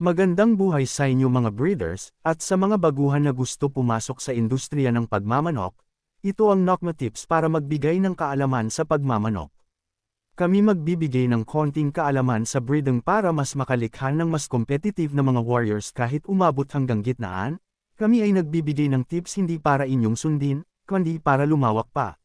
Magandang buhay sa inyo mga breeders, at sa mga baguhan na gusto pumasok sa industriya ng pagmamanok, ito ang Nokma Tips para magbigay ng kaalaman sa pagmamanok. Kami magbibigay ng konting kaalaman sa breeding para mas makalikha ng mas competitive na mga warriors kahit umabot hanggang gitnaan. Kami ay nagbibigay ng tips hindi para inyong sundin, kundi para lumawak pa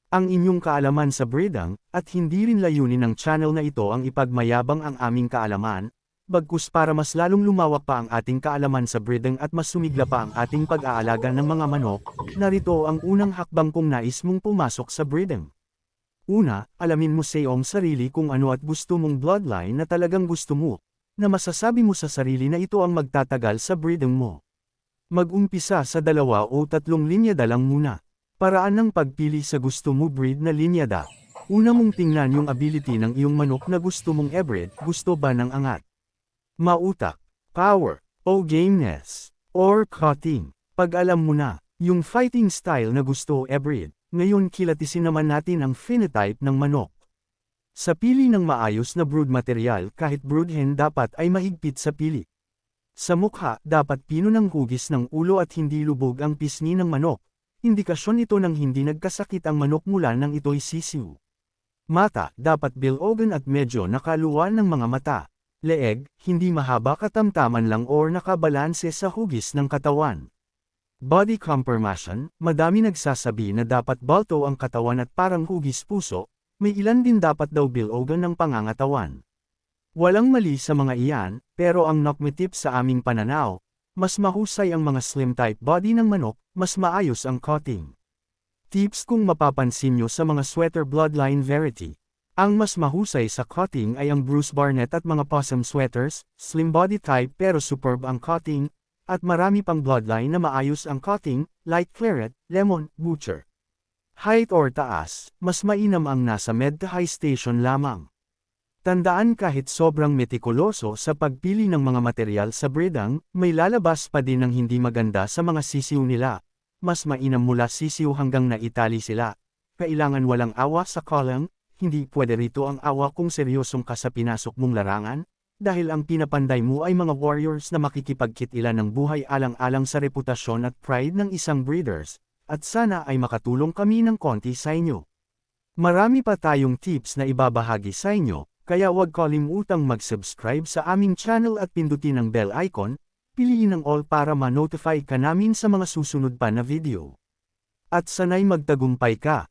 ang inyong kaalaman sa breeding, at hindi rin layunin ng channel na ito ang ipagmayabang ang aming kaalaman, bagkus para mas lalong lumawak pa ang ating kaalaman sa breeding at mas sumigla pa ang ating pag-aalaga ng mga manok. Narito ang unang hakbang kung nais mong pumasok sa breeding. Una, alamin mo sa iyong sarili kung ano at gusto mong bloodline na talagang gusto mo, na masasabi mo sa sarili na ito ang magtatagal sa breeding mo. Mag-umpisa sa 2 o 3 linyada lang muna. Paraan ng pagpili sa gusto mo breed na linyada. Una mong tingnan yung ability ng iyong manok na gusto mong e-breed, gusto ba ng angat, mautak, power, o gameness, or cutting. Pag alam mo na yung fighting style na gusto e-breed, ngayon kilatisin naman natin ang phenotype ng manok. Sa pili ng maayos na brood material kahit brood hen dapat ay mahigpit sa pili. Sa mukha, dapat pino ng hugis ng ulo at hindi lubog ang pisngi ng manok. Indikasyon ito ng hindi nagkasakit ang manok mula nang ito'y sisiw. Mata, dapat bilog at medyo nakaluwan ng mga mata. Leeg, hindi mahaba katamtaman lang or nakabalanse sa hugis ng katawan. Body conformation, madami nagsasabi na dapat balto ang katawan at parang hugis puso, may ilan din dapat daw bilogan ng pangangatawan. Walang mali sa mga iyan, pero ang Nokma Tips sa aming pananaw, mas mahusay ang mga slim type body ng manok, mas maayos ang cutting. Tips kung mapapansin nyo sa mga sweater bloodline variety. Ang mas mahusay sa cutting ay ang Bruce Barnett at mga possum sweaters, slim body type pero superb ang cutting, at marami pang bloodline na maayos ang cutting, like Claret, Lemon, Butcher. Height or taas, mas mainam ang nasa mid to high station lamang. Tandaan kahit sobrang metikuloso sa pagpili ng mga material sa breeding, may lalabas pa din ng hindi maganda sa mga sisiw nila. Mas mainam mula sisiw hanggang naitali sila. Kailangan walang awa sa column. Hindi pwede rito ang awa kung seryosong ka sa pinasok mong larangan, dahil ang pinapanday mo ay mga warriors na makikipagkitila ng buhay alang-alang sa reputasyon at pride ng isang breeders, at sana ay makatulong kami ng konti sa inyo. Marami pa tayong tips na ibabahagi sa inyo, kaya huwag kalimutang mag-subscribe sa aming channel at pindutin ang bell icon, piliin ang all para ma-notify ka namin sa mga susunod pa na video. At sana'y magtagumpay ka!